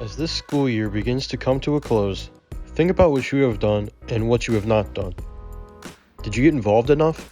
As this school year begins to come to a close, think about what you have done and what you have not done. Did you get involved enough?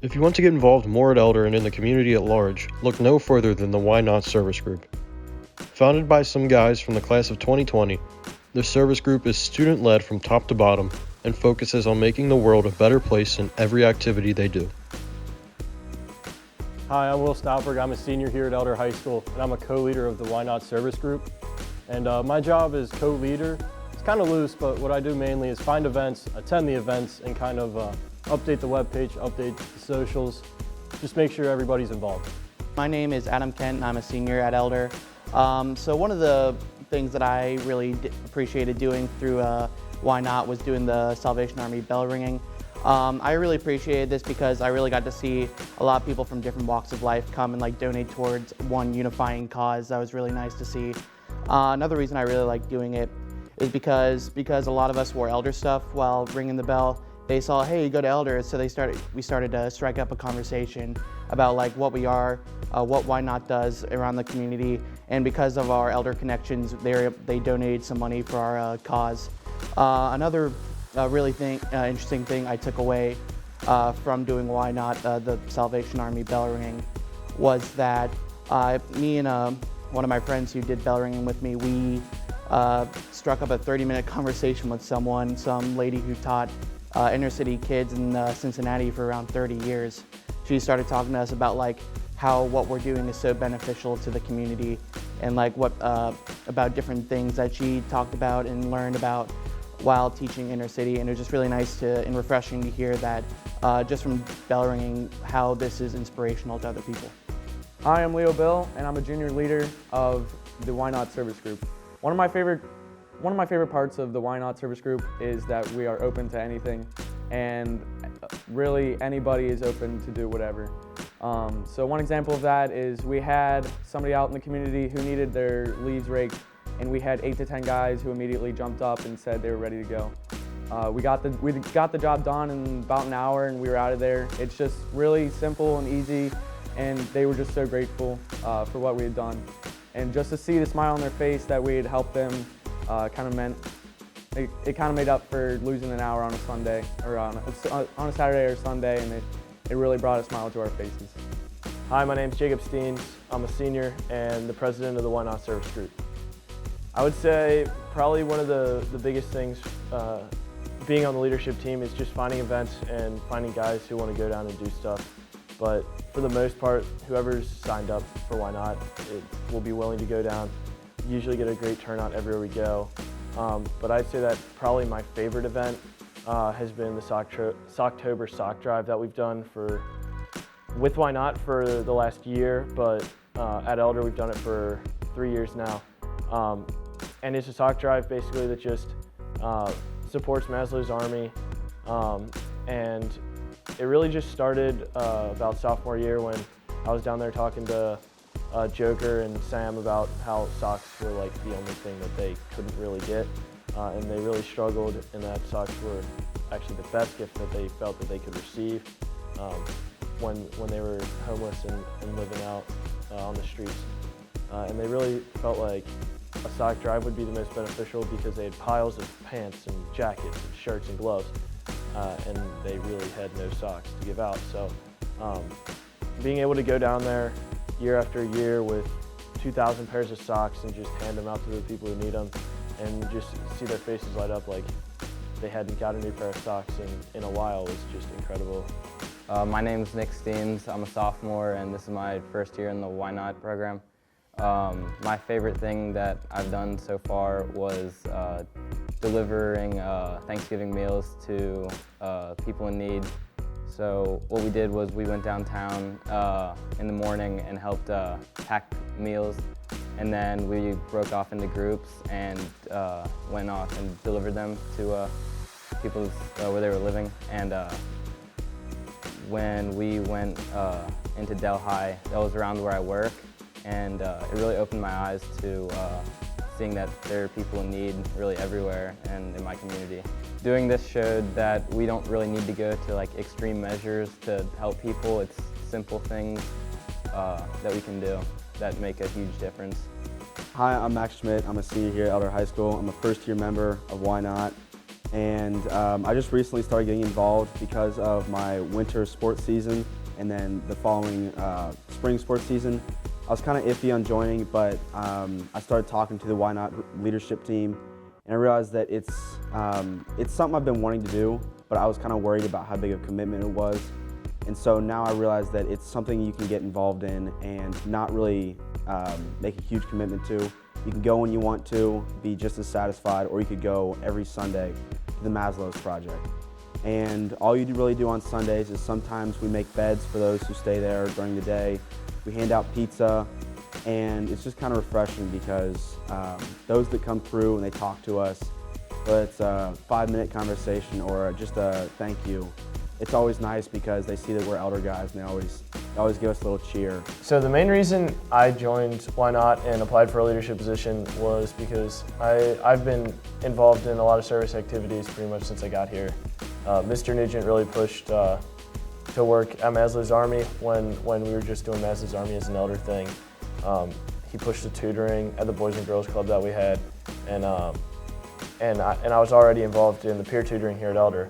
If you want to get involved more at Elder and in the community at large, look no further than the Why Not Service Group. Founded by some guys from the class of 2020, the service group is student-led from top to bottom and focuses on making the world a better place in every activity they do. Hi, I'm Will Staufberg. I'm a senior here at Elder High School, and I'm a co-leader of the Why Not Service Group. And my job as co-leader, it's kind of loose, but what I do mainly is find events, attend the events, and kind of update the webpage, update the socials, just make sure everybody's involved. My name is Adam Kent, and I'm a senior at Elder. So one of the things that I really appreciated doing through Why Not was doing the Salvation Army bell ringing. I really appreciated this because I really got to see a lot of people from different walks of life come and donate towards one unifying cause. That was really nice to see. Another reason I really like doing it is because a lot of us wore Elder stuff while ringing the bell. They saw, hey, you go to Elder, so we started to strike up a conversation about what we are, what Why Not does around the community, and because of our Elder connections, they donated some money for our cause. Another really interesting thing I took away from doing Why Not, the Salvation Army bell ringing, was that me and one of my friends who did bell ringing with me, we struck up a 30-minute conversation with some lady who taught inner city kids in Cincinnati for around 30 years. She started talking to us about how what we're doing is so beneficial to the community, and about different things that she talked about and learned about while teaching inner city. And it was just really nice and refreshing to hear that just from bell ringing, how this is inspirational to other people. Hi, I'm Leo Bill, and I'm a junior leader of the Why Not Service Group. One of my favorite parts of the Why Not Service Group is that we are open to anything, and really anybody is open to do whatever. So one example of that is we had somebody out in the community who needed their leaves raked, and we had 8 to 10 guys who immediately jumped up and said they were ready to go. We got the job done in about an hour, and we were out of there. It's just really simple and easy, and they were just so grateful for what we had done. And just to see the smile on their face that we had helped them kind of made up for losing an hour on a Sunday, or on a Saturday or Sunday, and it really brought a smile to our faces. Hi, my name's Jacob Steens. I'm a senior and the president of the Why Not Service Group. I would say probably one of the biggest things being on the leadership team is just finding events and finding guys who want to go down and do stuff. But for the most part, whoever's signed up for Why Not will be willing to go down. Usually get a great turnout everywhere we go. But I'd say that probably my favorite event has been the Socktober Sock Drive that we've done with Why Not for the last year, but at Elder we've done it for 3 years now. And it's a sock drive basically that just supports Maslow's Army, and it really just started about sophomore year when I was down there talking to Joker and Sam about how socks were the only thing that they couldn't really get, and they really struggled, and that socks were actually the best gift that they felt that they could receive when they were homeless and living out on the streets. And they really felt like a sock drive would be the most beneficial because they had piles of pants and jackets and shirts and gloves, and they really had no socks to give out. So being able to go down there year after year with 2,000 pairs of socks and just hand them out to the people who need them, and just see their faces light up like they hadn't got a new pair of socks in a while was just incredible. My name's Nick Steens. I'm a sophomore, and this is my first year in the Why Not program. My favorite thing that I've done so far was delivering Thanksgiving meals to people in need. So what we did was we went downtown in the morning and helped pack meals, and then we broke off into groups and went off and delivered them to people where they were living. And when we went into Delhi, that was around where I work, and it really opened my eyes to seeing that there are people in need really everywhere and in my community. Doing this showed that we don't really need to go to extreme measures to help people. It's simple things that we can do that make a huge difference. Hi, I'm Max Schmidt. I'm a senior here at Elder High School. I'm a first-year member of Why Not? And I just recently started getting involved because of my winter sports season and then the following spring sports season. I was kind of iffy on joining, but I started talking to the Why Not leadership team, and I realized that it's something I've been wanting to do, but I was kind of worried about how big of a commitment it was. And so now I realize that it's something you can get involved in and not really make a huge commitment to. You can go when you want to, be just as satisfied, or you could go every Sunday to the Maslow's Project. And all you really do on Sundays is sometimes we make beds for those who stay there during the day. We hand out pizza, and it's just kind of refreshing because those that come through and they talk to us, whether it's a 5-minute conversation or just a thank you, it's always nice because they see that we're elder guys and they always give us a little cheer. So the main reason I joined Why Not and applied for a leadership position was because I've been involved in a lot of service activities pretty much since I got here. Mr. Nugent really pushed to work at Maslow's Army when we were just doing Maslow's Army as an elder thing. He pushed the tutoring at the Boys and Girls Club that we had, and I was already involved in the peer tutoring here at Elder.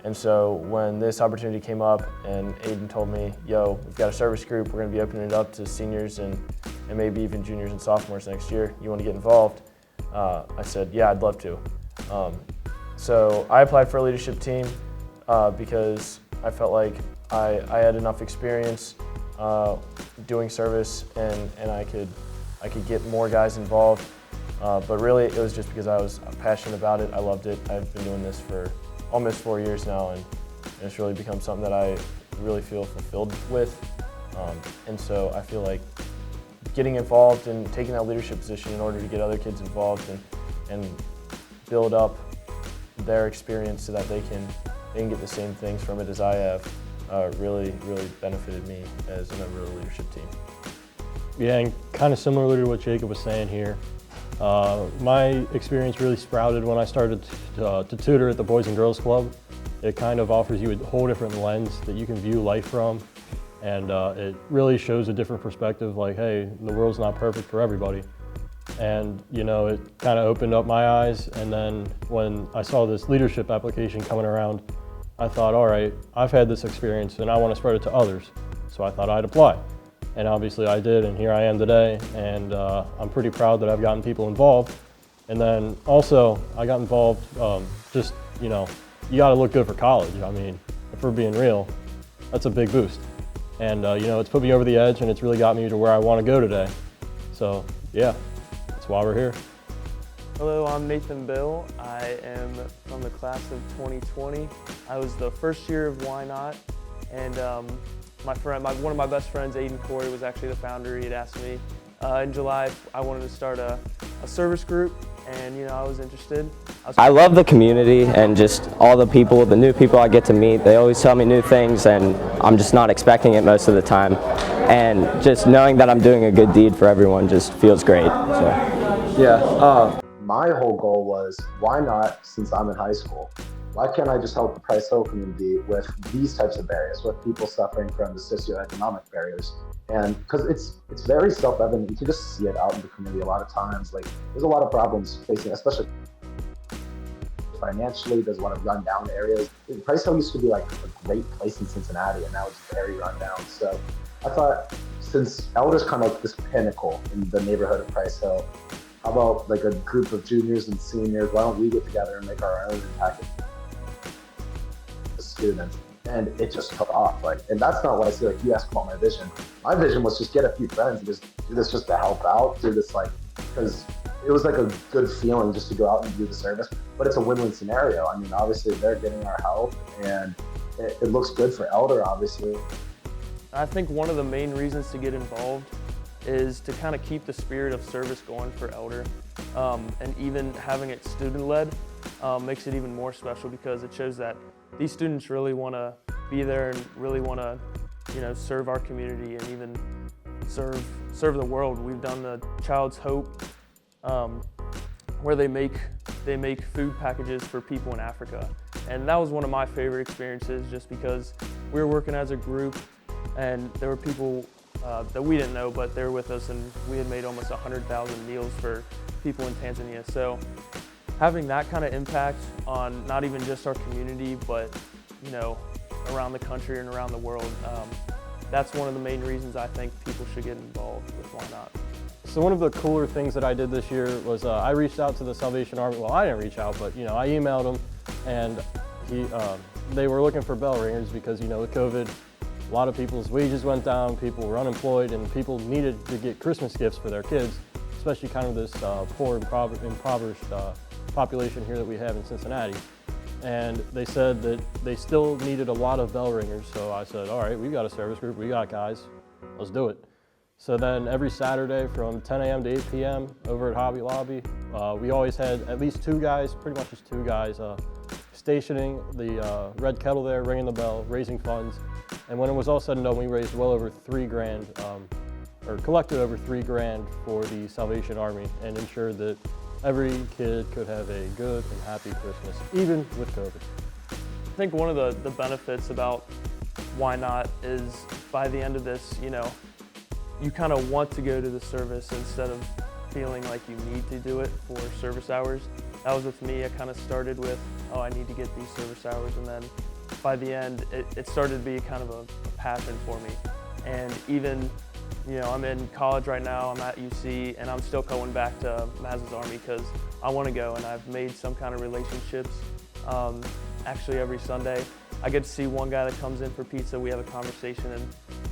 And so when this opportunity came up and Aiden told me, yo, we've got a service group, we're gonna be opening it up to seniors and maybe even juniors and sophomores next year, you wanna get involved? I said, yeah, I'd love to. So I applied for a leadership team because I felt like I had enough experience doing service and I could get more guys involved. But really it was just because I was passionate about it, I loved it. I've been doing this for almost 4 years now, and it's really become something that I really feel fulfilled with. And so I feel like getting involved and taking that leadership position in order to get other kids involved and build up their experience so that they can get the same things from it as I have really benefited me as a member of the leadership team. Yeah, and kind of similar to what Jacob was saying here. My experience really sprouted when I started to tutor at the Boys and Girls Club. It kind of offers you a whole different lens that you can view life from, and it really shows a different perspective, like, hey, the world's not perfect for everybody. And you know, it kind of opened up my eyes, and then when I saw this leadership application coming around, I thought, all right, I've had this experience and I want to spread it to others. So I thought I'd apply. And obviously I did, and here I am today, and I'm pretty proud that I've gotten people involved. And then also, I got involved, just, you know, you gotta look good for college. I mean, if we're being real, that's a big boost. And you know, it's put me over the edge, and it's really got me to where I wanna go today. So yeah, that's why we're here. Hello, I'm Nathan Bill. I am from the class of 2020. I was the first year of Why Not, and one of my best friends, Aiden Corey, was actually the founder. He had asked me in July if I wanted to start a service group, and you know, I was interested. I love the community and just all the people, the new people I get to meet. They always tell me new things, and I'm just not expecting it most of the time. And just knowing that I'm doing a good deed for everyone just feels great. So. Yeah, my whole goal was, why not, since I'm in high school, why can't I just help the Price Hill community with these types of barriers, with people suffering from the socioeconomic barriers? And because it's very self-evident, you can just see it out in the community a lot of times. Like, there's a lot of problems facing, especially financially. There's a lot of rundown areas. Price Hill used to be like a great place in Cincinnati, and now it's very rundown. So I thought, since Elder's kind of like this pinnacle in the neighborhood of Price Hill, how about like a group of juniors and seniors? Why don't we get together and make our own impact students? And it just took off. Like, and that's not what I see. Like, you asked about my vision. My vision was just get a few friends and just do this just to help out, do this like, because it was like a good feeling just to go out and do the service. But it's a win-win scenario. I mean, obviously they're getting our help, and it looks good for Elder, obviously. I think one of the main reasons to get involved is to kind of keep the spirit of service going for Elder, and even having it student-led makes it even more special, because it shows that these students really want to be there and really want to, you know, serve our community and even serve the world. We've done the Child's Hope, where they make food packages for people in Africa, and that was one of my favorite experiences, just because we were working as a group and there were people that we didn't know, but they were with us, and we had made almost 100,000 meals for people in Tanzania. So having that kind of impact on not even just our community, but around the country and around the world, that's one of the main reasons I think people should get involved with Why Not. So one of the cooler things that I did this year was I reached out to the Salvation Army. Well, I didn't reach out, but I emailed them, and they were looking for bell ringers because with COVID, a lot of people's wages went down, people were unemployed, and people needed to get Christmas gifts for their kids, especially kind of this poor, impoverished population here that we have in Cincinnati. And they said that they still needed a lot of bell ringers, so I said, all right, we've got a service group, we got guys, let's do it. So then every Saturday from 10 a.m. to 8 p.m. over at Hobby Lobby, we always had at least two guys, pretty much just two guys, stationing the red kettle there, ringing the bell, raising funds. And when it was all said and done, we raised well over $3,000, or collected over $3,000 for the Salvation Army and ensured that every kid could have a good and happy Christmas, even with COVID. I think one of the benefits about Why Not is by the end of this, you kind of want to go to the service instead of feeling like you need to do it for service hours. That was with me. I kind of started with, oh, I need to get these service hours, and then by the end, it started to be kind of a passion for me. And even, I'm in college right now, I'm at UC, and I'm still going back to Maz's Army because I want to go, and I've made some kind of relationships. Actually, every Sunday, I get to see one guy that comes in for pizza, we have a conversation, and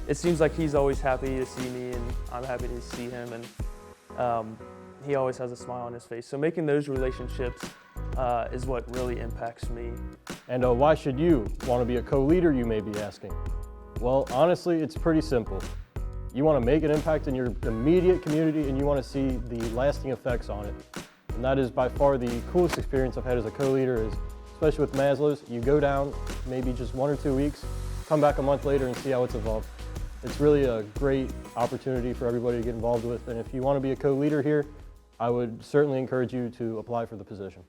it seems like he's always happy to see me, and I'm happy to see him, and he always has a smile on his face. So making those relationships is what really impacts me. And why should you want to be a co-leader, you may be asking? Well, honestly, it's pretty simple. You want to make an impact in your immediate community, and you want to see the lasting effects on it. And that is by far the coolest experience I've had as a co-leader, is especially with Maslows. You go down maybe just 1 or 2 weeks, come back a month later and see how it's evolved. It's really a great opportunity for everybody to get involved with, and if you want to be a co-leader here, I would certainly encourage you to apply for the position.